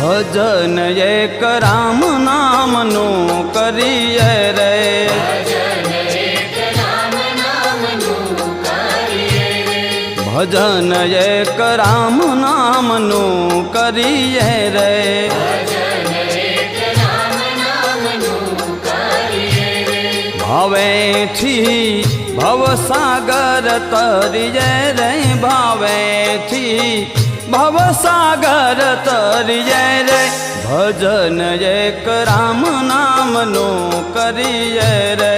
ભજન એક રામ નામનું કરીએ રે, ભજન એક રામ નામનું કરીએ રે, ભાવેથી ભવસાગર તરીએ રે, ભાવેથી ભવસાગર તરીએ રે, ભજન એક રામ નામનું કરીએ રે,